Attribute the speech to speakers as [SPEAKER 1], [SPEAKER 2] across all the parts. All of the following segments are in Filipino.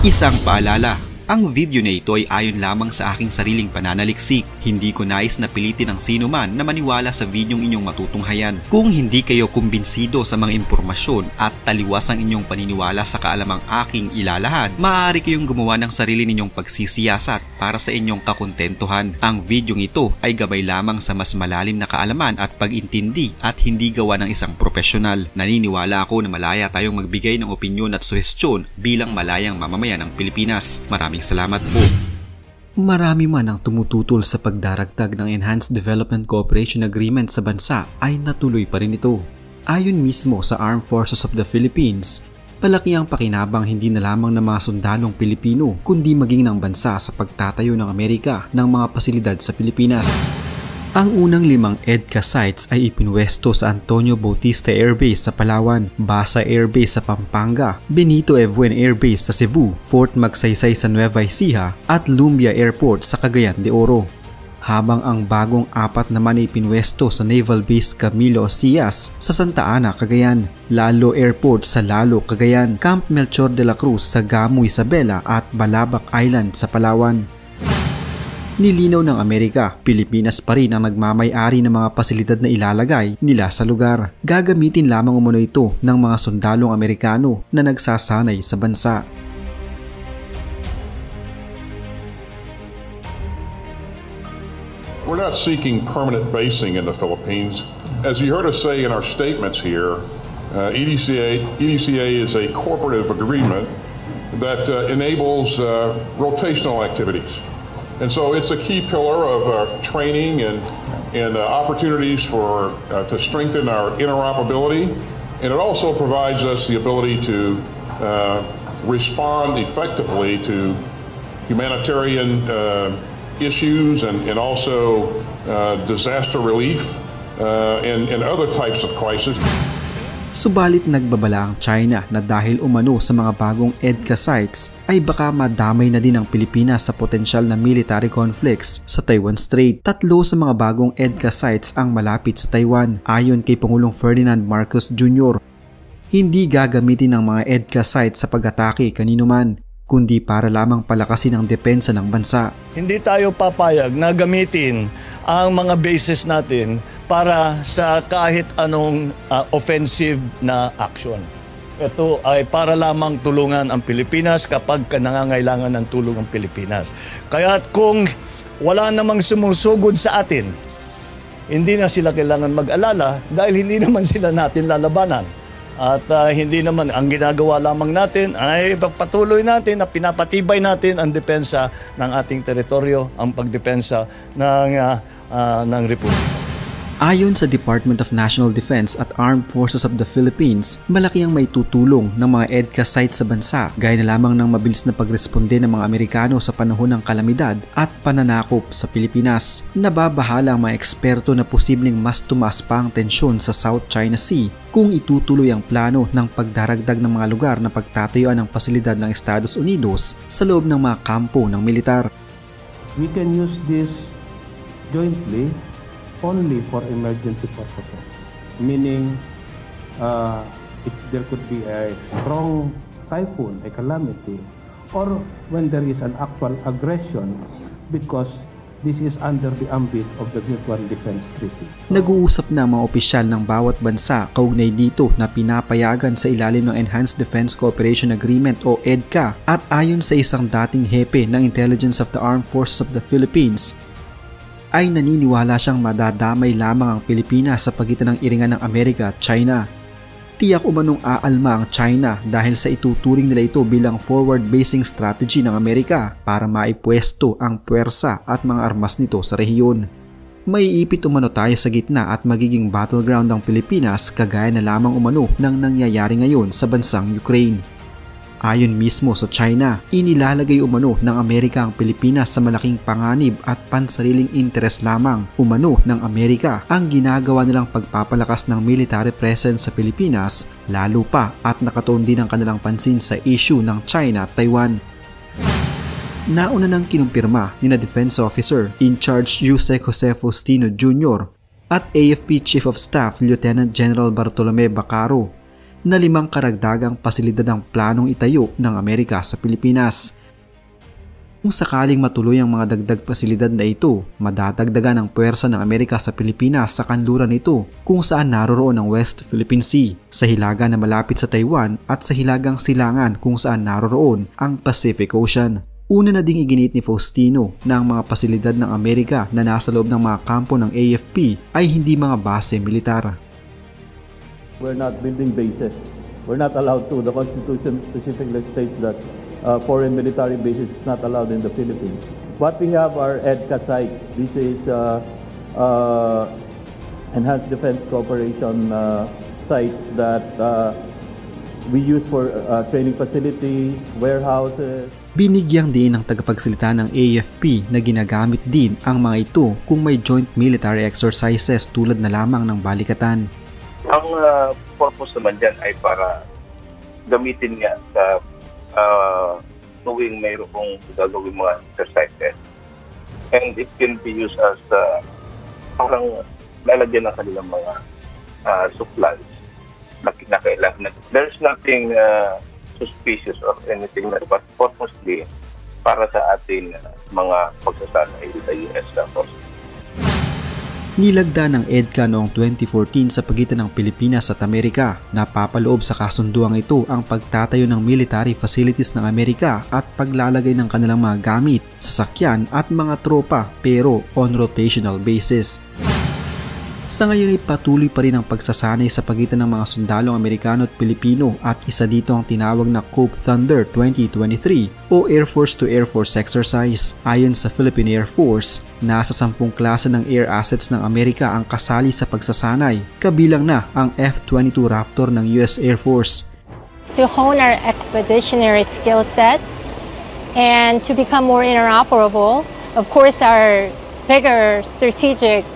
[SPEAKER 1] Isang paalala, ang video na ito ay ayon lamang sa aking sariling pananaliksik. Hindi ko nais na pilitin ang sino man na maniwala sa videong inyong matutunghayan. Kung hindi kayo kumbinsido sa mga impormasyon at taliwas ang inyong paniniwala sa kaalamang aking ilalahad, maaari kayong gumawa ng sarili ninyong pagsisiyasat para sa inyong kakontentuhan. Ang videong ito ay gabay lamang sa mas malalim na kaalaman at pag-intindi at hindi gawa ng isang profesional. Naniniwala ako na malaya tayong magbigay ng opinyon at suhestyon bilang malayang mamamayan ng Pilipinas. Maraming salamat po. Marami man ang tumututol sa pagdaragdag ng Enhanced Development Cooperation Agreement sa bansa ay natuloy pa rin ito. Ayon mismo sa Armed Forces of the Philippines, palaki ang pakinabang hindi na lamang ng mga sundalong Pilipino kundi maging ng bansa sa pagtatayo ng Amerika ng mga pasilidad sa Pilipinas. Ang unang 5 EDCA sites ay ipinwesto sa Antonio Bautista Air Base sa Palawan, Basa Air Base sa Pampanga, Benito Ebuen Air Base sa Cebu, Fort Magsaysay sa Nueva Ecija at Lumbia Airport sa Cagayan de Oro. Habang ang bagong 4 naman ay ipinwesto sa Naval Base Camilo Ocias sa Santa Ana, Cagayan, Lalo Airport sa Lalo, Cagayan, Camp Melchor de la Cruz sa Gamu, Isabela at Balabac Island sa Palawan. Nilinaw ng Amerika, Pilipinas pa rin ang nagmamay-ari ng mga pasilidad na ilalagay nila sa lugar. Gagamitin lamang umano ito ng mga sundalong Amerikano na nagsasanay sa bansa.
[SPEAKER 2] We're not seeking permanent basing in the Philippines. As you heard us say in our statements here, EDCA is a cooperative agreement that enables rotational activities. And so it's a key pillar of training and opportunities to strengthen our interoperability. And it also provides us the ability to respond effectively to humanitarian issues and also disaster relief and other types of crises.
[SPEAKER 1] Subalit nagbabala ang China na dahil umano sa mga bagong EDCA sites ay baka madamay na din ang Pilipinas sa potensyal na military conflicts sa Taiwan Strait. 3 sa mga bagong EDCA sites ang malapit sa Taiwan. Ayon kay Pangulong Ferdinand Marcos Jr., hindi gagamitin ang mga EDCA sites sa pag-atake kanino man, kundi para lamang palakasin ang depensa ng bansa.
[SPEAKER 3] Hindi tayo papayag na gamitin ang mga bases natin para sa kahit anong offensive na action. Ito ay para lamang tulungan ang Pilipinas kapag nangangailangan ng tulong ang Pilipinas. Kaya kung wala namang sumusugod sa atin, hindi na sila kailangan mag-alala dahil hindi naman sila natin lalabanan. At hindi naman, ang ginagawa lamang natin ay patuloy natin na pinapatibay natin ang depensa ng ating teritoryo, ang pagdepensa ng Republika.
[SPEAKER 1] Ayon sa Department of National Defense at Armed Forces of the Philippines, malaki ang maitutulong ng mga EDCA sites sa bansa, gaya na lamang ng mabilis na pagresponde ng mga Amerikano sa panahon ng kalamidad at pananakop sa Pilipinas. Nababahala ang mga eksperto na posibleng mas tumaas pa ang tensyon sa South China Sea kung itutuloy ang plano ng pagdaragdag ng mga lugar na pagtatayuan ng pasilidad ng Estados Unidos sa loob ng mga kampo ng militar.
[SPEAKER 4] We can use this jointly only for emergency purposes, meaning if there could be a strong typhoon, a calamity, or when there is an actual aggression, because this is under the ambit of the Mutual Defense Treaty.
[SPEAKER 1] Nag-uusap na mga opisyal ng bawat bansa kaugnay dito na pinapayagan sa ilalim ng Enhanced Defense Cooperation Agreement o EDCA, at ayon sa isang dating hepe ng Intelligence of the Armed Forces of the Philippines, ay naniniwala siyang madadamay lamang ang Pilipinas sa pagitan ng iringan ng Amerika at China. Tiyak umanong aalma ang China dahil sa ituturing nila ito bilang forward basing strategy ng Amerika para maipwesto ang puwersa at mga armas nito sa rehiyon. Maiipit umano tayo sa gitna at magiging battleground ang Pilipinas kagaya na lamang umano ng nangyayari ngayon sa bansang Ukraine. Ayon mismo sa China, inilalagay umano ng Amerika ang Pilipinas sa malaking panganib at pansariling interes lamang umano ng Amerika ang ginagawa nilang pagpapalakas ng military presence sa Pilipinas, lalo pa at nakatuon din ang kanilang pansin sa issue ng China at Taiwan. Nauna nang kinumpirma ni na Defense Officer in Charge Yusek Jose Faustino Jr. at AFP Chief of Staff Lieutenant General Bartolome Bacaro na 5 karagdagang pasilidad ang planong itayo ng Amerika sa Pilipinas. Kung sakaling matuloy ang mga dagdag pasilidad na ito, madadagdagan ang puwersa ng Amerika sa Pilipinas sa kanluran nito kung saan naroroon ang West Philippine Sea, sa hilaga na malapit sa Taiwan at sa hilagang silangan kung saan naroroon ang Pacific Ocean. Una na ding iginit ni Faustino na ang mga pasilidad ng Amerika na nasa loob ng mga kampo ng AFP ay hindi mga base militar.
[SPEAKER 5] We're not building bases. We're not allowed to. The Constitution specifically states that foreign military bases is not allowed in the Philippines. What we have are EDCA sites. This is Enhanced Defense Cooperation sites that we use for training facilities, warehouses.
[SPEAKER 1] Binigyang din ng tagapagsalita ng AFP na ginagamit din ang mga ito kung may joint military exercises tulad na lamang ng balikatan.
[SPEAKER 6] Ang purpose naman dyan ay para gamitin nga sa tuwing mayroong gagawin mga exercises. And it can be used as parang lalagyan ng kanilang mga supplies na kinakailangan. There's nothing suspicious or anything like that, but purposely para sa ating mga pagsasanay sa US Forces.
[SPEAKER 1] Nilagda ng EDCA noong 2014 sa pagitan ng Pilipinas at Amerika. Napapaloob sa kasunduang ito ang pagtatayo ng military facilities ng Amerika at paglalagay ng kanilang mga gamit, sasakyan at mga tropa pero on rotational basis. Sa ngayon ay patuloy pa rin ang pagsasanay sa pagitan ng mga sundalong Amerikano at Pilipino at isa dito ang tinawag na COPE Thunder 2023 o Air Force to Air Force exercise. Ayon sa Philippine Air Force, nasa 10 klase ng air assets ng Amerika ang kasali sa pagsasanay, kabilang na ang F-22 Raptor ng US Air Force.
[SPEAKER 7] To hone our expeditionary skill set and to become more interoperable, of course our bigger strategic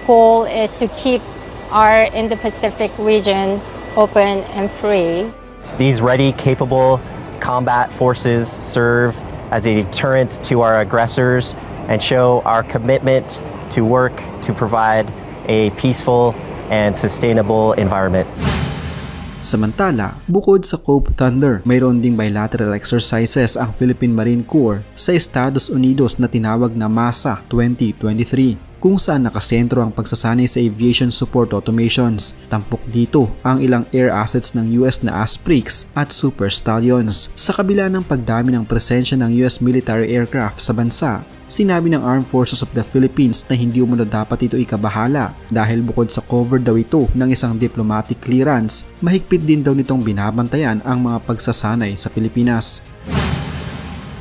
[SPEAKER 7] goal is to keep our Indo-Pacific region open and free.
[SPEAKER 8] These ready, capable combat forces serve as a deterrent to our aggressors and show our commitment to work to provide a peaceful and sustainable environment.
[SPEAKER 1] Samantala, bukod sa COPE Thunder, mayroon ding bilateral exercises ang Philippine Marine Corps sa Estados Unidos na tinawag na MASA 2023. Kung saan nakasentro ang pagsasanay sa aviation support automations. Tampok dito ang ilang air assets ng US na Asprix at Super Stallions. Sa kabila ng pagdami ng presensya ng US military aircraft sa bansa, sinabi ng Armed Forces of the Philippines na hindi umano dapat ito ikabahala dahil bukod sa cover daw ito ng isang diplomatic clearance, mahigpit din daw nitong binabantayan ang mga pagsasanay sa Pilipinas.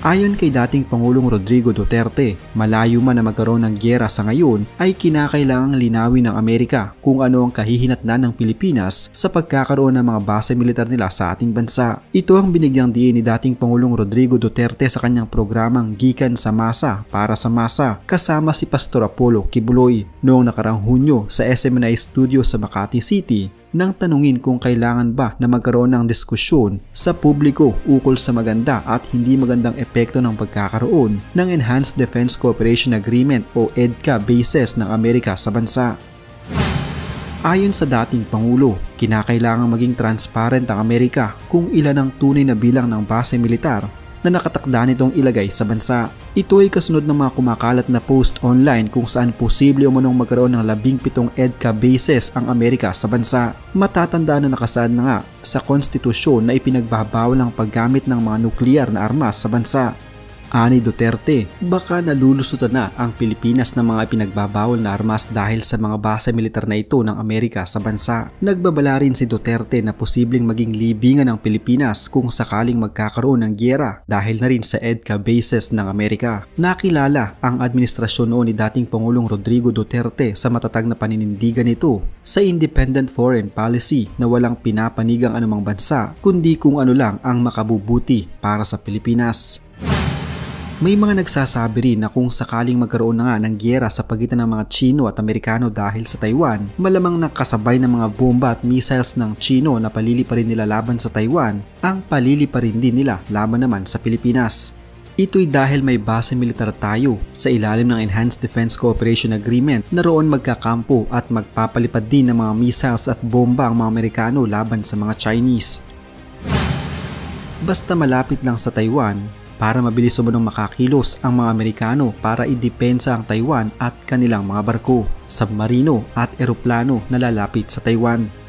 [SPEAKER 1] Ayon kay dating Pangulong Rodrigo Duterte, malayo man na magkaroon ng gyera sa ngayon ay kinakailangang linawin ng Amerika kung ano ang kahihinatnan ng Pilipinas sa pagkakaroon ng mga base militar nila sa ating bansa. Ito ang binigyang diin ni dating Pangulong Rodrigo Duterte sa kanyang programang Gikan sa Masa para sa Masa kasama si Pastor Apollo Kibuloy noong nakarang Hunyo sa SMNI Studio sa Makati City nang tanungin kung kailangan ba na magkaroon ng diskusyon sa publiko ukol sa maganda at hindi magandang epekto ng pagkakaroon ng Enhanced Defense Cooperation Agreement o EDCA bases ng Amerika sa bansa. Ayon sa dating Pangulo, kinakailangang maging transparent ang Amerika kung ilan ang tunay na bilang ng base militar na nakatakda nitong ilagay sa bansa. Ito ay kasunod ng mga kumakalat na post online kung saan posible umunong magkaroon ng 17 EDCA bases ang Amerika sa bansa. Matatandaan na nakasaad na nga sa konstitusyon na ipinagbabawal ang paggamit ng mga nuklear na armas sa bansa. Ani Duterte, baka nalulusutan na ang Pilipinas ng mga ipinagbabawal na armas dahil sa mga base militar na ito ng Amerika sa bansa. Nagbabala rin si Duterte na posibleng maging libingan ng Pilipinas kung sakaling magkakaroon ng gyera dahil na rin sa EDCA bases ng Amerika. Nakilala ang administrasyon noon ni dating Pangulong Rodrigo Duterte sa matatag na paninindigan nito sa independent foreign policy na walang pinapanigang anumang bansa kundi kung ano lang ang makabubuti para sa Pilipinas. May mga nagsasabi rin na kung sakaling magkaroon na nga ng gyera sa pagitan ng mga Chino at Amerikano dahil sa Taiwan, malamang nakasabay ng mga bomba at missiles ng Chino na palili pa rin nila laban sa Taiwan, ang palili pa rin din nila laban naman sa Pilipinas. Ito'y dahil may base militar tayo sa ilalim ng Enhanced Defense Cooperation Agreement na roon magkakampo at magpapalipad din ng mga missiles at bomba ang mga Amerikano laban sa mga Chinese. Basta malapit lang sa Taiwan, para mabilis umunong makakilos ang mga Amerikano para idepensa ang Taiwan at kanilang mga barko, submarino at eroplano na lalapit sa Taiwan.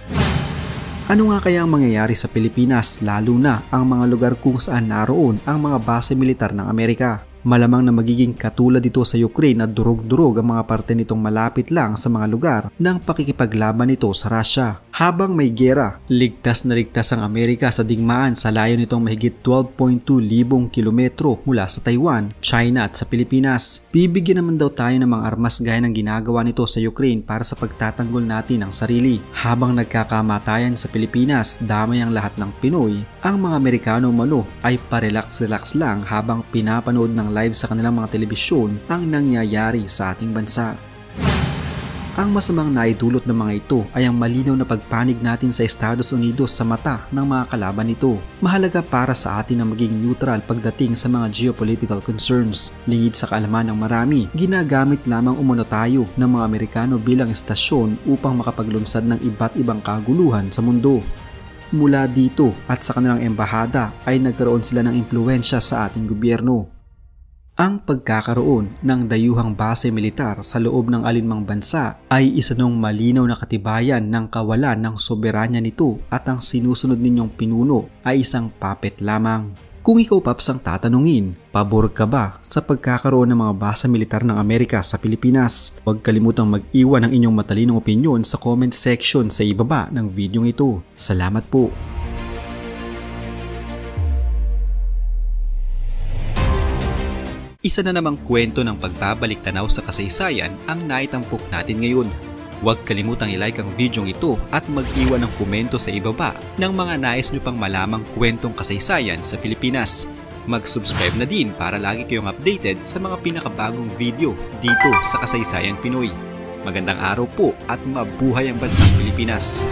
[SPEAKER 1] Ano nga kaya ang mangyayari sa Pilipinas lalo na ang mga lugar kung saan naroon ang mga base militar ng Amerika? Malamang na magiging katulad ito sa Ukraine at durog-durog ang mga parte nitong malapit lang sa mga lugar ng pakikipaglaban nito sa Russia. Habang may giyera, ligtas na ligtas ang Amerika sa digmaan sa layo nitong mahigit 12.2 libong kilometro mula sa Taiwan, China at sa Pilipinas. Bibigyan naman daw tayo ng mga armas gaya ng ginagawa nito sa Ukraine para sa pagtatanggol natin ng sarili. Habang nagkakamatayan sa Pilipinas, damay ang lahat ng Pinoy, ang mga Amerikano umano ay parelax-relax lang habang pinapanood ng live sa kanilang mga telebisyon ang nangyayari sa ating bansa. Ang masamang naidulot ng mga ito ay ang malinaw na pagpanig natin sa Estados Unidos sa mata ng mga kalaban nito. Mahalaga para sa atin na maging neutral pagdating sa mga geopolitical concerns. Lingid sa kaalaman ng marami, ginagamit lamang umano tayo ng mga Amerikano bilang estasyon upang makapaglunsad ng iba't ibang kaguluhan sa mundo. Mula dito at sa kanilang embahada ay nagkaroon sila ng impluwensya sa ating gobyerno. Ang pagkakaroon ng dayuhang base militar sa loob ng alinmang bansa ay isa ng malinaw na katibayan ng kawalan ng soberanya nito at ang sinusunod ninyong pinuno ay isang puppet lamang. Kung ikaw, Paps, ang tatanungin, pabor ka ba sa pagkakaroon ng mga base militar ng Amerika sa Pilipinas? Huwag kalimutang mag-iwan ng inyong matalinong opinyon sa comment section sa ibaba ng video ito. Salamat po! Isa na namang kwento ng pagbabalik tanaw sa kasaysayan ang naitampok natin ngayon. Huwag kalimutang i-like ang video ito at mag-iwan ng komento sa ibaba ng mga nais nyo pang malamang kwentong kasaysayan sa Pilipinas. Mag-subscribe na din para lagi kayong updated sa mga pinakabagong video dito sa Kasaysayan Pinoy. Magandang araw po at mabuhay ang bansang Pilipinas!